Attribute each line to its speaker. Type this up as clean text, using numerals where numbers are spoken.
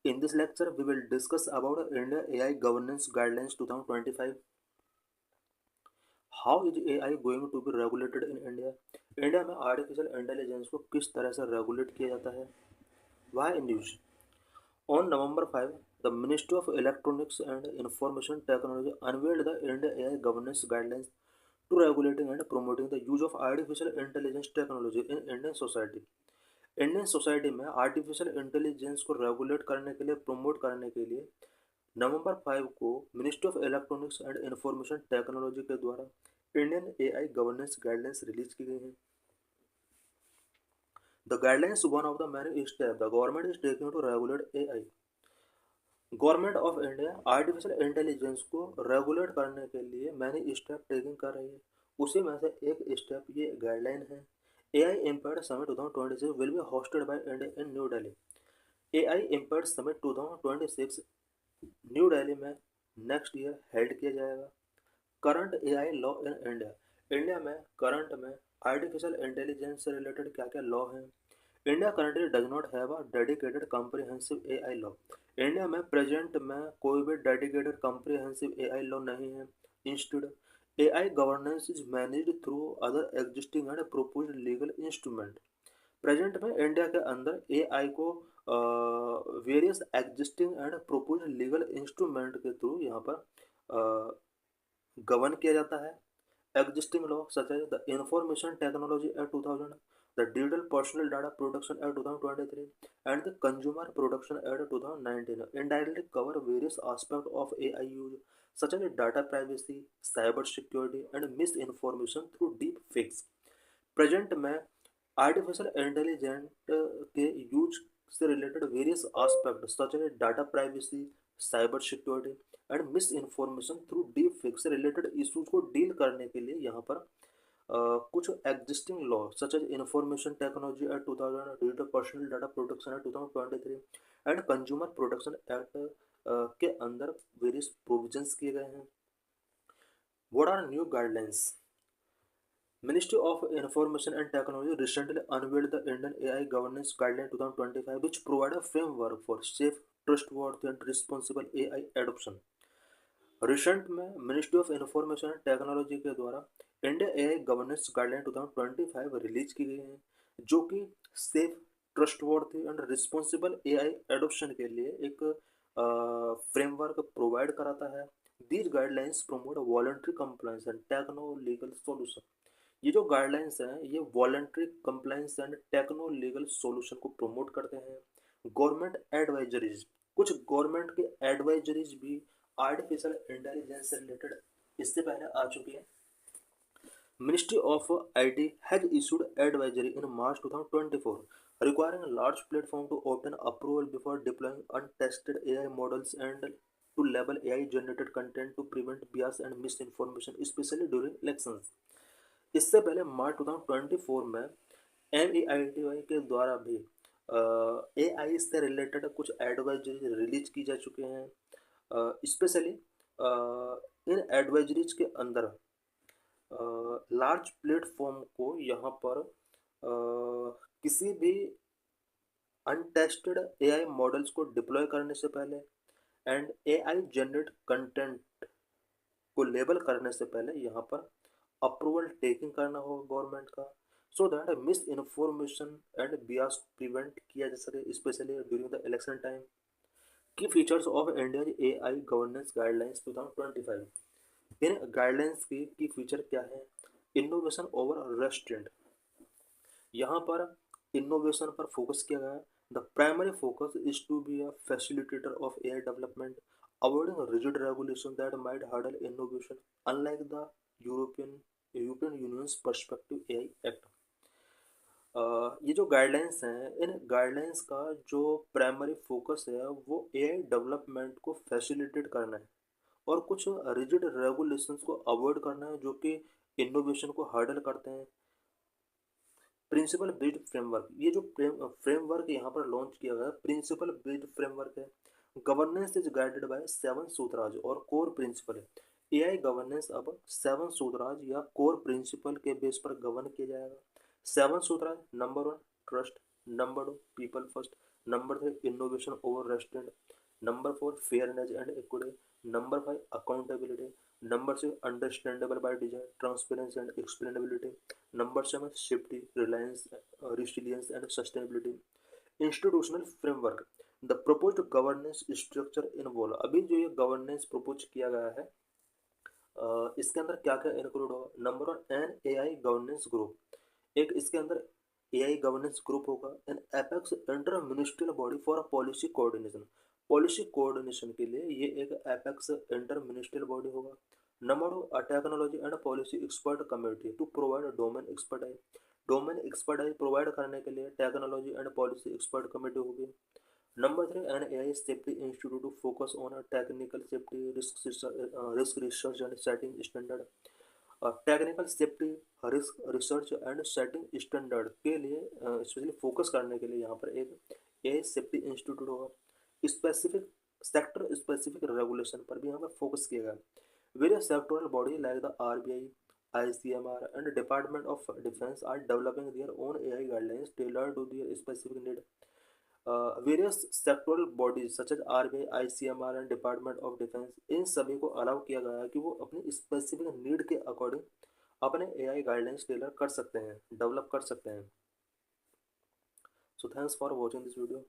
Speaker 1: In this lecture, we will discuss about India AI Governance Guidelines 2025. How is AI going to be regulated in India? India में artificial intelligence को किस तरह से regulate किया जाता है? Why news On November 5, the Ministry of Electronics and Information Technology unveiled the India AI Governance Guidelines to regulating and promoting the use of artificial intelligence technology in Indian society. Indian society में artificial intelligence को regulate करने के लिए promote करने के लिए नवंबर 5 को ministry of electronics and information technology के द्वारा Indian AI governance guidelines release की गई हैं. The guidelines one of the many step the government is taking to regulate AI. Government of India artificial intelligence को रेगुलेट करने के लिए many step taking कर रही है. उसी में से एक स्टेप ये गाइडलाइन है. AI Impaired Summit 2026 will be hosted by India in New Delhi. AI Impaired Summit 2026 new Delhi में नेक्स्ट ईयर हेल्ड किया जाएगा. Current AI law in India. India में करंट में आर्टिफिशियल इंटेलिजेंस से रिलेटेड क्या क्या लॉ हैं? India currently does not have a dedicated comprehensive AI law. India में प्रेजेंट में कोई भी डेडिकेटेड कॉम्प्रिहेंसिव AI लॉ नहीं है. Instead AI governance is managed through other existing and proposed legal instrument. Present में इंडिया के अंदर AI को various existing and propose legal instrument के थ्रू यहाँ पर गवर्न किया जाता है. Existing law such as the information technology act 2000, the digital personal data protection act 2023 and the consumer protection act 2019 indirectly cover various aspects of AI use such as data privacy, cyber security and misinformation through deep fakes. Present में artificial intelligent के use से related various aspect such as data privacy, cyber security and misinformation through deep fake से related issues को deal करने के लिए यहाँ पर कुछ existing law such as information technology act 2000, digital personal data protection act 2023 and consumer protection act के अंदर वेरियस प्रोविजंस किए गए हैं. What are new guidelines? Ministry of Information and Technology recently unveiled the Indian AI Governance Guideline 2025, which provide a framework for safe, trustworthy, and responsible AI adoption. Recent में ministry of information and technology के द्वारा India AI governance guideline 2025 release की गई है, जो कि safe, trustworthy and responsible AI adoption के लिए एक फ्रेमवर्क प्रोवाइड कराता है. These guidelines promote voluntary compliance and techno legal solution. ये जो गाइडलाइंस हैं ये voluntary compliance and techno legal solution को प्रमोट करते हैं. गवर्नमेंट एडवाइजरीज, कुछ गवर्नमेंट के एडवाइजरीज भी आर्टिफिशियल इंटेलिजेंस से रिलेटेड इससे पहले आ चुकी है. Ministry of IT has issued advisory in March 2024 requiring a large platform to obtain approval before deploying untested AI models and to label AI generated content to prevent bias and misinformation, especially during elections. इससे पहले मार्च 2024 में MEITY के द्वारा भी AI से related कुछ advisory release की जा चुके हैं. स्पेशली इन एडवाइजरीज के अंदर लार्ज प्लेटफॉर्म को यहाँ पर किसी भी अनटेस्टेड AI मॉडल्स को डिप्लॉय करने से पहले एंड AI जनरेट कंटेंट को लेबल करने से पहले यहाँ पर अप्रूवल टेकिंग करना होगा गवर्नमेंट का, so that misinformation and bias prevent किया जा सके, specially during the election time. Key features of India AI governance guidelines 2025. इन गाइडलाइंस की फीचर क्या है? Innovation over restraint. यहाँ पर इनोवेशन पर फोकस किया गया है. The primary focus is to be a facilitator of AI development, avoiding rigid regulation that might hurdle innovation, unlike the European Union's Perspective AI Act. ये जो गाइडलाइंस हैं इन guidelines का जो प्राइमरी फोकस है वो AI डेवलपमेंट को facilitate करना है और कुछ रिजिड रेगुलेशंस को अवॉइड करना है जो कि इनोवेशन को हर्डल करते हैं. प्रिंसिपल बेस्ड फ्रेमवर्क, ये जो फ्रेमवर्क यहाँ पर लॉन्च किया गया प्रिंसिपल बेस्ड फ्रेमवर्क है. Governance is guided by 7 sutras और कोर प्रिंसिपल है. AI गवर्नेंस अब 7 सूत्राज या कोर प्रिंसिपल के बेस पर गवर्न किया जाएगा. 7 sutras: number 1 trust, number 2 people first, number 3 innovation over restaurant, number 4 fairness and equity, number 5 accountability, number 6 understandable by design transparency and explainability, number 7 safety reliance resilience and sustainability. Institutional framework, the proposed governance structure involve, अभी जो ये governance propose किया गया है इसके अंदर क्या क्या इंक्लूड होगा। Number 1 an AI governance group, एक इसके अंदर एआई गवर्नेंस ग्रुप होगा। An apex inter ministerial body for policy coordination, policy coordination के लिए ये एक एपेक्स इंटर मिनिस्ट्रियल बॉडी होगा। Number 2 a technology and policy expert committee to provide domain expertise, domain expertise provide करने के लिए technology and policy expert committee होगी। Number 3 an A I safety institute to focus on technical safety risk research and setting standard, technical safety risk research and setting standard के लिए specially focus करने के लिए यहाँ पर एक ए सेफ्टी इंस्टीट्यूट होगा। स्पेसिफिक सेक्टर स्पेसिफिक रेगुलेशन पर भी यहाँ पर फोकस किया गया। Various sectoral body like the RBI, ICMR and Department of Defense are developing their own AI guidelines tailored to their specific need. Various sectoral bodies such as RBI, ICMR and Department of Defense, इन सभी को allow किया गया है कि वो अपनी specific need के according अपने AI गाइडलाइंस टेलर कर सकते हैं, डेवलप कर सकते हैं। So thanks for watching this video.